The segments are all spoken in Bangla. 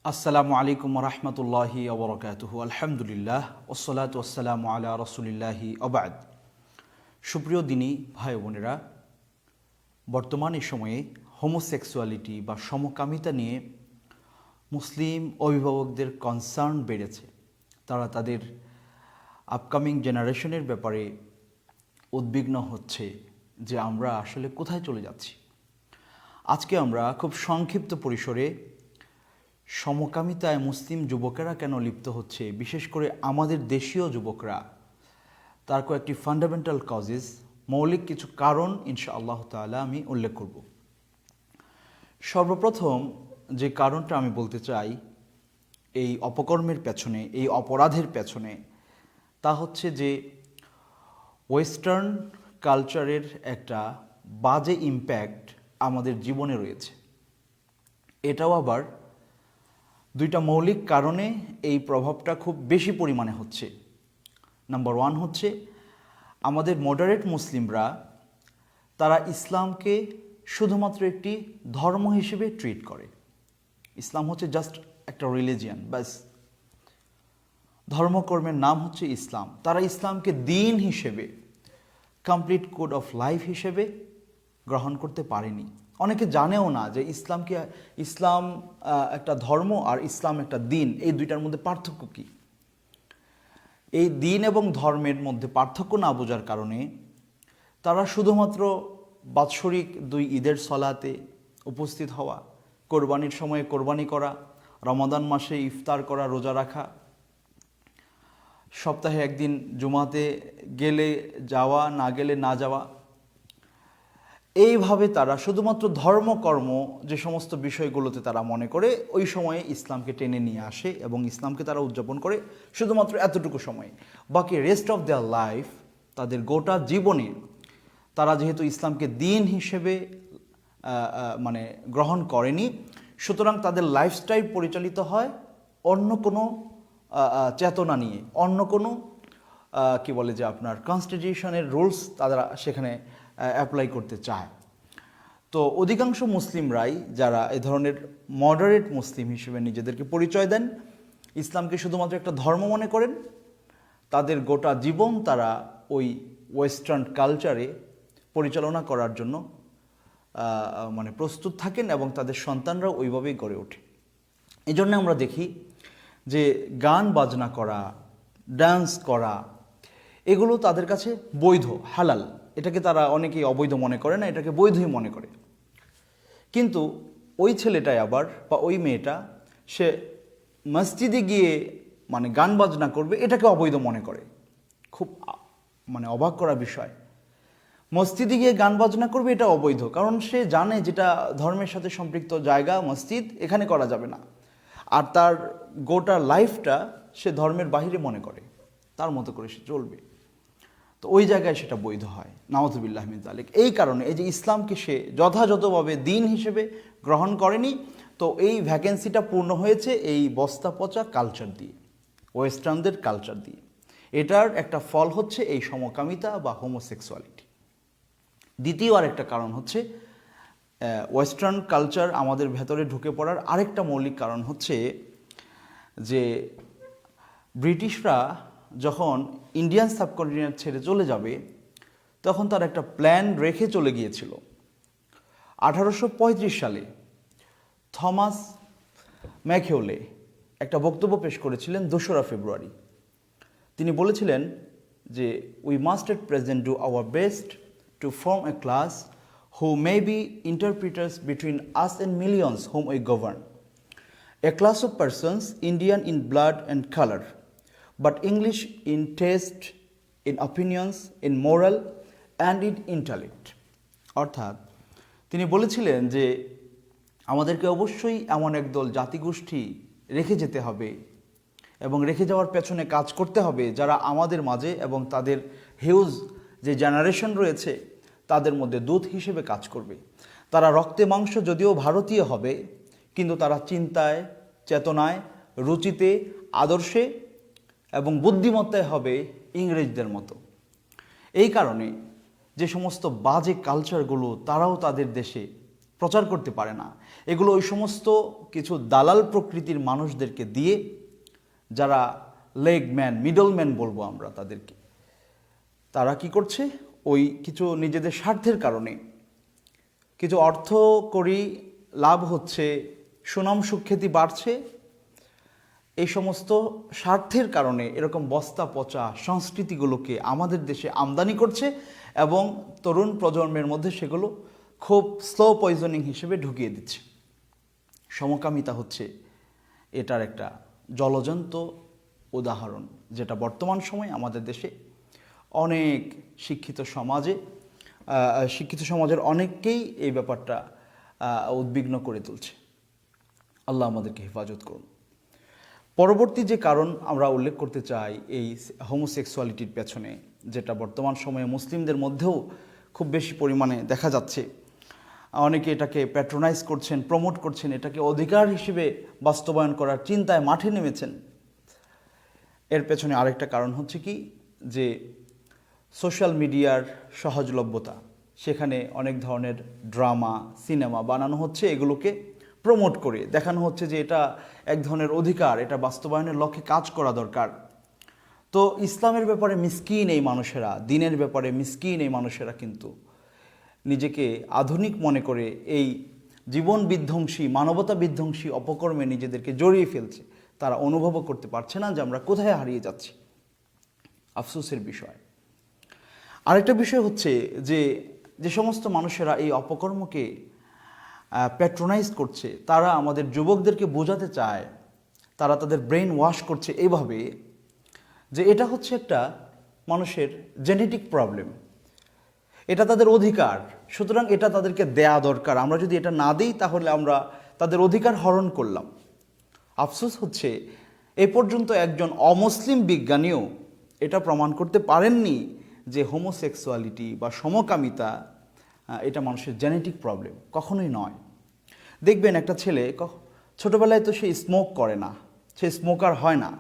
আসসালামু আলাইকুম রহমতুল্লাহি ওবরাকাতুহু আলহামদুলিল্লাহ ওসসালাতু ওয়াসসালামু আলা রসুলিল্লাহি ওবাদ। সুপ্রিয় দিনী ভাই বোনেরা, বর্তমান এই সময়ে হোমোসেক্সুয়ালিটি বা সমকামিতা নিয়ে মুসলিম অভিভাবকদের কনসার্ন বেড়েছে। তারা তাদের আপকামিং জেনারেশনের ব্যাপারে উদ্বিগ্ন হচ্ছে যে আমরা আসলে কোথায় চলে যাচ্ছি। আজকে আমরা খুব সংক্ষিপ্ত পরিসরে সমকামিতায় মুসলিম যুবকেরা কেন লিপ্ত হচ্ছে, বিশেষ করে আমাদের দেশীয় যুবকরা, তার কয়েকটি ফান্ডামেন্টাল কজেস, মৌলিক কিছু কারণ ইনশাআল্লাহ তাআলা আমি উল্লেখ করব। সর্বপ্রথম যে কারণটা আমি বলতে চাই এই অপকর্মের পেছনে, এই অপরাধের পেছনে, তা হচ্ছে যে ওয়েস্টার্ন কালচারের একটা বাজে ইম্প্যাক্ট আমাদের জীবনে রয়েছে। এটাও আবার দুইটা মৌলিক কারণে এই প্রভাবটা খুব বেশি পরিমাণে হচ্ছে। নাম্বার ওয়ান হচ্ছে আমাদের মডারেট মুসলিমরা, তারা ইসলামকে শুধুমাত্র একটি ধর্ম হিসেবে ট্রিট করে। ইসলাম হচ্ছে জাস্ট একটা রিলিজিয়ান, ব্যাস, ধর্মকর্মের নাম হচ্ছে ইসলাম। তারা ইসলামকে দিন হিসেবে, কমপ্লিট কোড অফ লাইফ হিসেবে গ্রহণ করতে পারেনি। অনেকে জানেও না যে ইসলাম একটা ধর্ম আর ইসলাম একটা দিন, এই দুইটার মধ্যে পার্থক্য কী। এই দিন এবং ধর্মের মধ্যে পার্থক্য না বোঝার কারণে তারা শুধুমাত্র বাৎসরিক 2 ঈদের সলাতে উপস্থিত হওয়া, কোরবানির সময়ে কোরবানি করা, রমাদান মাসে ইফতার করা, রোজা রাখা, সপ্তাহে একদিন জুমাতে গেলে যাওয়া, না গেলে না যাওয়া, এইভাবে তারা শুধুমাত্র ধর্মকর্ম যে সমস্ত বিষয়গুলোতে তারা মনে করে ওই সময়ে ইসলামকে টেনে নিয়ে আসে এবং ইসলামকে তারা উদযাপন করে শুধুমাত্র এতটুকু সময়। বাকি রেস্ট অফ দেয়ার লাইফ, তাদের গোটা জীবনে তারা যেহেতু ইসলামকে দিন হিসেবে গ্রহণ করেনি, সুতরাং তাদের লাইফস্টাইল পরিচালিত হয় অন্য কোনো চেতনা নিয়ে, অন্য কোনো আপনার কনস্টিটিউশনের রুলস তারা সেখানে অ্যাপ্লাই করতে চায়। তো অধিকাংশ মুসলিমরাই যারা এ ধরনের মডারেট মুসলিম হিসেবে নিজেদেরকে পরিচয় দেন, ইসলামকে শুধুমাত্র একটা ধর্ম মনে করেন, তাদের গোটা জীবন তারা ওই ওয়েস্টার্ন কালচারে পরিচালনা করার জন্য প্রস্তুত থাকেন এবং তাদের সন্তানরাও ওইভাবেই গড়ে ওঠে। এই জন্য আমরা দেখি যে গান বাজনা করা, ডান্স করা, এগুলো তাদের কাছে বৈধ, হালাল। এটাকে তারা অনেকেই অবৈধ মনে করে না, এটাকে বৈধই মনে করে। কিন্তু ওই ছেলেটাই আবার বা ওই মেয়েটা, সে মসজিদে গিয়ে গান বাজনা করবে, এটাকে অবৈধ মনে করে। খুব অবাক করা বিষয়। মসজিদে গিয়ে গান বাজনা করবে এটা অবৈধ, কারণ সে জানে যেটা ধর্মের সাথে সম্পৃক্ত জায়গা, মসজিদ, এখানে করা যাবে না। আর তার গোটা লাইফটা সে ধর্মের বাহিরে মনে করে, তার মতো করে সে চলবে। তো ওই জায়গায় সেটা বৈধ হয়, নাউযুবিল্লাহি মিন যালিক। এই কারণে এই যে ইসলামকে সে যথাযথভাবে দিন হিসেবে গ্রহণ করেনি, তো এই ভ্যাকেন্সিটা পূর্ণ হয়েছে এই বস্তা পচা কালচার দিয়ে, ওয়েস্টার্নদের কালচার দিয়ে। এটার একটা ফল হচ্ছে এই সমকামিতা বা হোমোসেক্সুয়ালিটি। দ্বিতীয় আরেকটা কারণ হচ্ছে ওয়েস্টার্ন কালচার আমাদের ভেতরে ঢুকে পড়ার আরেকটা মৌলিক কারণ হচ্ছে যে ব্রিটিশরা যখন ইন্ডিয়ান সাবকন্টিনেন্ট ছেড়ে চলে যাবে, তখন তার একটা প্ল্যান রেখে চলে গিয়েছিল। 1835 সালে থমাস ম্যাকিওলে একটা বক্তব্য পেশ করেছিলেন 2রা ফেব্রুয়ারি। তিনি বলেছিলেন যে we must at present do our best to form a class who may be interpreters between us and millions whom we govern, a class of persons Indian in blood and color, but English in taste, in opinions, in moral and in intellect. অর্থাৎ তিনি বলেছিলেন যে আমাদেরকে অবশ্যই এমন একদল জাতিগোষ্ঠী রেখে যেতে হবে এবং রেখে যাওয়ার পেছনে কাজ করতে হবে যারা আমাদের মাঝে এবং তাদের হিউজ যে জেনারেশন রয়েছে তাদের মধ্যে দূত হিসেবে কাজ করবে। তারা রক্তে মাংস যদিও ভারতীয় হবে, কিন্তু তারা চিন্তায়, চেতনায়, রুচিতে, আদর্শে এবং বুদ্ধিমত্তায় হবে ইংরেজদের মতো। এই কারণে যে সমস্ত বাজে কালচারগুলো তারাও তাদের দেশে প্রচার করতে পারে না, এগুলো ওই সমস্ত কিছু দালাল প্রকৃতির মানুষদেরকে দিয়ে, যারা লেগ ম্যান, মিডল ম্যান বলবো আমরা তাদেরকে, তারা কি করছে, ওই কিছু নিজেদের স্বার্থের কারণে কিছু অর্থ করি, লাভ হচ্ছে, সুনাম সুখ্যাতি বাড়ছে, এই সমস্ত স্বার্থের কারণে এরকম বস্তা পচা সংস্কৃতিগুলোকে আমাদের দেশে আমদানি করছে এবং তরুণ প্রজন্মের মধ্যে সেগুলো খুব স্লো পয়জনিং হিসেবে ঢুকিয়ে দিচ্ছে। সমকামিতা হচ্ছে এটার একটা জ্বলজ্যান্ত উদাহরণ, যেটা বর্তমান সময়ে আমাদের দেশে অনেক শিক্ষিত সমাজের অনেককেই এই ব্যাপারটা উদ্বিগ্ন করে তুলছে। আল্লাহ আমাদেরকে হেফাজত করুন। পরবর্তী যে কারণ আমরা উল্লেখ করতে চাই এই হোমোসেক্সুয়ালিটির পেছনে, যেটা বর্তমান সময়ে মুসলিমদের মধ্যেও খুব বেশি পরিমাণে দেখা যাচ্ছে, অনেকে এটাকে প্যাট্রোনাইজ করছেন, প্রমোট করছেন, এটাকে অধিকার হিসেবে বাস্তবায়ন করার চিন্তায় মাঠে নেমেছেন। এর পেছনে আরেকটা কারণ হচ্ছে কি, যে সোশ্যাল মিডিয়ার সহজলভ্যতা, সেখানে অনেক ধরনের ড্রামা, সিনেমা বানানো হচ্ছে, এগুলোকে প্রমোট করে দেখানো হচ্ছে যে এটা এক ধরনের অধিকার, এটা বাস্তবায়নের লক্ষ্যে কাজ করা দরকার। তো ইসলামের ব্যাপারে মিসকিন এই মানুষেরা, দিনের ব্যাপারে মিসকিন এই মানুষেরা কিন্তু নিজেকে আধুনিক মনে করে এই জীবন বিধ্বংসী, মানবতা বিধ্বংসী অপকর্মে নিজেদেরকে জড়িয়ে ফেলছে। তারা অনুভবও করতে পারছে না যে আমরা কোথায় হারিয়ে যাচ্ছি। আফসোসের বিষয়। আরেকটা বিষয় হচ্ছে যে সমস্ত মানুষেরা এই অপকর্মকে প্যাট্রোনাইজ করছে, তারা আমাদের যুবকদেরকে বোঝাতে চায়, তারা তাদের ব্রেন ওয়াশ করছে এইভাবে যে এটা হচ্ছে একটা মানুষের জেনেটিক প্রবলেম, এটা তাদের অধিকার, সুতরাং এটা তাদেরকে দেয়া দরকার। আমরা যদি এটা না দিই তাহলে আমরা তাদের অধিকার হরণ করলাম। আফসোস হচ্ছে এ পর্যন্ত একজন অমুসলিম বিজ্ঞানীও এটা প্রমাণ করতে পারেননি যে হোমোসেক্সুয়ালিটি বা সমকামিতা এটা মানুষের জেনেটিক প্রবলেম, কখনোই নয়। দেখবেন একটা ছেলে ছোটোবেলায় তো সে স্মোক করে না, সে স্মোকার হয় না,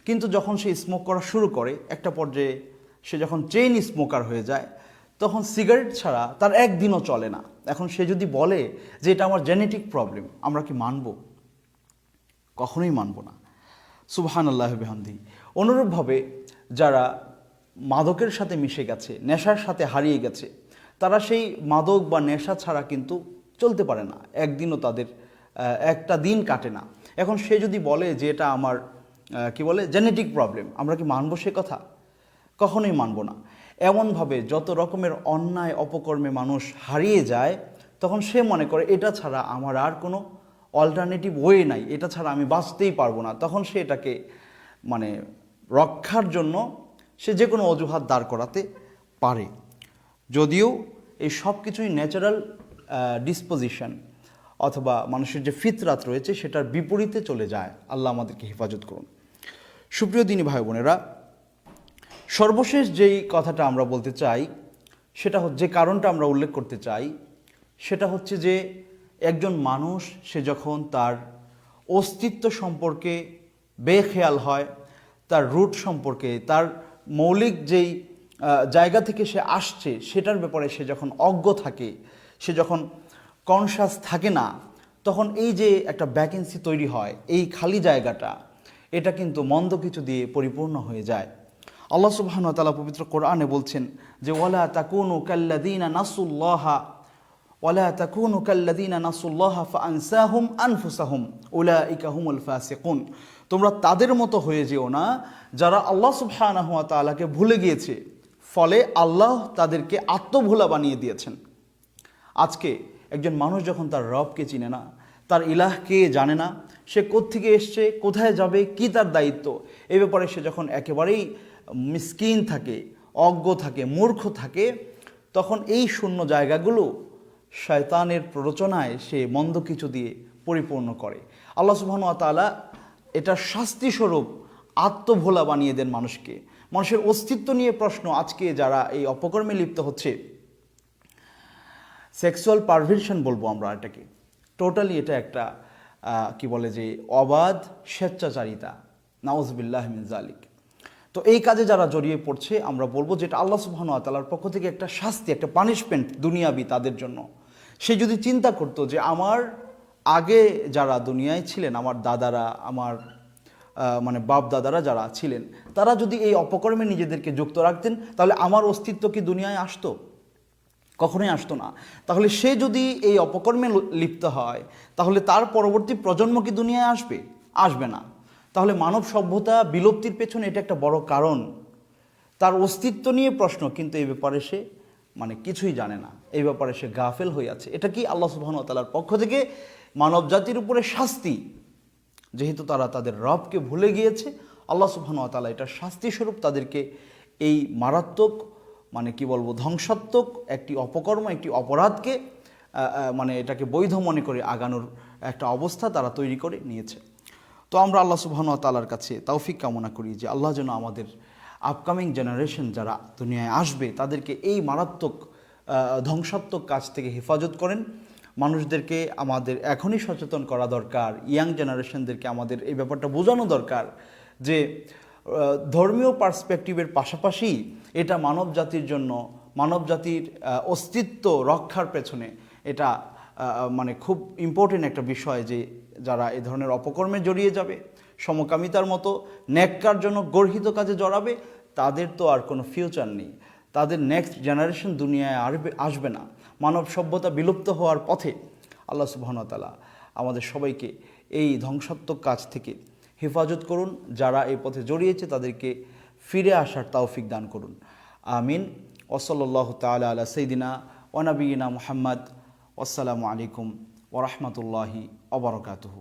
কিন্তু যখন সে স্মোক করা শুরু করে, একটা পর্যায়ে সে যখন চেইন স্মোকার হয়ে যায়, তখন সিগারেট ছাড়া তার একদিনও চলে না। এখন সে যদি বলে যে এটা আমার জেনেটিক প্রবলেম, আমরা কি মানব? কখনোই মানব না। সুবহানাল্লাহি ওয়া বিহামদিহি। অনুরূপভাবে যারা মাদকের সাথে মিশে গেছে, নেশার সাথে হারিয়ে গেছে, তারা সেই মাদক বা নেশা ছাড়া কিন্তু চলতে পারে না, একদিনও তাদের একটা দিন কাটে না। এখন সে যদি বলে যে এটা আমার জেনেটিক প্রবলেম, আমরা কি মানব সে কথা? কখনোই মানব না। এমনভাবে যত রকমের অন্যায় অপকর্মে মানুষ হারিয়ে যায়, তখন সে মনে করে এটা ছাড়া আমার আর কোনো অল্টারনেটিভ ওয়ে নাই, এটা ছাড়া আমি বাঁচতেই পারবো না। তখন সে এটাকে রক্ষার জন্য সে যে কোনো অজুহাত দাঁড় করাতে পারে, যদিও এই সব কিছুই ন্যাচারাল ডিসপোজিশন অথবা মানুষের যে ফিতরাত রয়েছে সেটার বিপরীতে চলে যায়। আল্লাহ আমাদেরকে হেফাজত করুন। সুপ্রিয় দিনী ভাই বোনেরা, সর্বশেষ যেই কথাটা আমরা বলতে চাই, সেটা যে কারণটা আমরা উল্লেখ করতে চাই, সেটা হচ্ছে যে একজন মানুষ সে যখন তার অস্তিত্ব সম্পর্কে বেখেয়াল হয়, তার রুট সম্পর্কে, তার মৌলিক যেই জায়গা থেকে সে আসছে সেটার ব্যাপারে সে যখন অজ্ঞ থাকে, সে যখন কনশাস থাকে না, তখন এই যে একটা ভ্যাকেন্সি তৈরি হয়, এই খালি জায়গাটা, এটা কিন্তু মন্দ কিছু দিয়ে পরিপূর্ণ হয়ে যায়। আল্লাহ সুবহানাহু ওয়া তাআলা পবিত্র কোরআনে বলছেন যে ওয়ালা তাকুনু কাল্লাযীনা নাসুল্লাহা ফাআনসাহুম আনফুসাহুম উলাইকা হুমুল ফাসিকুন। তোমরা তাদের মতো হয়ে যেও না যারা আল্লাহ সুবহানাহু ওয়া তাআলাকে ভুলে গিয়েছে, ফলে আল্লাহ তাদেরকে আত্মভোলা বানিয়ে দিয়েছেন। আজকে একজন মানুষ যখন তার রবকে চিনে না, তার ইলাহকে জানে না, সে কোত্থেকে এসছে, কোথায় যাবে, কি তার দায়িত্ব, এই ব্যাপারে সে যখন একেবারেই মিসকিন থাকে, অজ্ঞ থাকে, মূর্খ থাকে, তখন এই শূন্য জায়গাগুলো শয়তানের প্ররোচনায় সে মন্দ কিছু দিয়ে পরিপূর্ণ করে। আল্লাহ সুবহানাহু ওয়া তাআলা এটা শাস্তিস্বরূপ আত্মভোলা বানিয়ে দেন মানুষকে। মানুষের অস্তিত্ব নিয়ে প্রশ্ন। আজকে যারা এই অপকর্মে লিপ্ত হচ্ছে, সেক্সুয়াল পারভার্সন বলবো আমরা এটাকে, টোটালি এটা একটা যে অবাধ স্বেচ্ছাচারিতা, নাউযুবিল্লাহি মিন যালিক। তো এই কাজে যারা জড়িয়ে পড়ছে, আমরা বলবো যে এটা আল্লাহ সুবহানাহু ওয়া তাআলার পক্ষ থেকে একটা শাস্তি, একটা পানিশমেন্ট দুনিয়াবি তাদের জন্য। সে যদি চিন্তা করতো যে আমার আগে যারা দুনিয়ায় ছিলেন, আমার দাদারা, আমার মানে বাপ দাদারা যারা ছিলেন, তারা যদি এই অপকর্মে নিজেদেরকে যুক্ত রাখতেন, তাহলে আমার অস্তিত্ব কি দুনিয়ায় আসতো? কখনোই আসতো না। তাহলে সে যদি এই অপকর্মে লিপ্ত হয়, তাহলে তার পরবর্তী প্রজন্ম কি দুনিয়ায় আসবে? আসবে না। তাহলে মানব সভ্যতা বিলুপ্তির পেছনে এটা একটা বড় কারণ। তার অস্তিত্ব নিয়ে প্রশ্ন, কিন্তু এই ব্যাপারে সে মানে কিছুই জানে না, এই ব্যাপারে সে গাফেল হয়ে আছে। এটা কি আল্লাহ সুবহানাহু ওয়া তাআলার পক্ষ থেকে মানব জাতির উপরে শাস্তি? যেহেতু তারা তাদের রবকে ভুলে গিয়েছে, আল্লাহ সুবহানাহু ওয়া তাআলা এটা শাস্তি স্বরূপ তাদেরকে এই মারাত্মক মানে কি বলবো ধ্বংসাত্মক একটি অপকর্ম, একটি অপরাধকে মানে এটাকে বৈধ মনে করে আগানোর একটা অবস্থা তারা তৈরি করে নিয়েছে। তো আমরা আল্লাহ সুবহানাহু ওয়া তাআলার কাছে তৌফিক কামনা করি যে আল্লাহ যেন আমাদের আপকামিং জেনারেশন যারা দুনিয়ায় আসবে তাদেরকে এই মারাত্মক ধ্বংসাত্মক কাজ থেকে হেফাজত করেন। মানুষদেরকে আমাদের এখনই সচেতন করা দরকার, ইয়াং জেনারেশনদেরকে আমাদের এই ব্যাপারটা বোঝানো দরকার যে ধর্মীয় পার্সপেক্টিভের পাশাপাশি এটা মানব জাতির জন্য, মানব জাতির অস্তিত্ব রক্ষার পেছনে এটা মানে খুব ইম্পর্টেন্ট একটা বিষয় যে যারা এই ধরনের অপকর্মে জড়িয়ে যাবে, সমকামিতার মতো ন্যাক্কারজনক গর্হিত কাজে জড়াবে, তাদের তো আর কোনো ফিউচার নেই। তাদের নেক্সট জেনারেশন দুনিয়ায় আসবে না। মানব সভ্যতা বিলুপ্ত হওয়ার পথে। আল্লাহ সুবহানাহু ওয়া তাআলা আমাদের সবাইকে এই ধ্বংসাত্মক কাজ থেকে হেফাজত করুন। যারা এই পথে জড়িয়েছে তাদেরকে ফিরে আসার তৌফিক দান করুন। আমিন। ওয়াসাল্লাল্লাহু তাআলা আলা সাইয়্যিদিনা ওয়া নাবিয়িনা মুহাম্মদ। আসসালামু আলাইকুম ওয়া রাহমাতুল্লাহি ওয়া বারাকাতুহু।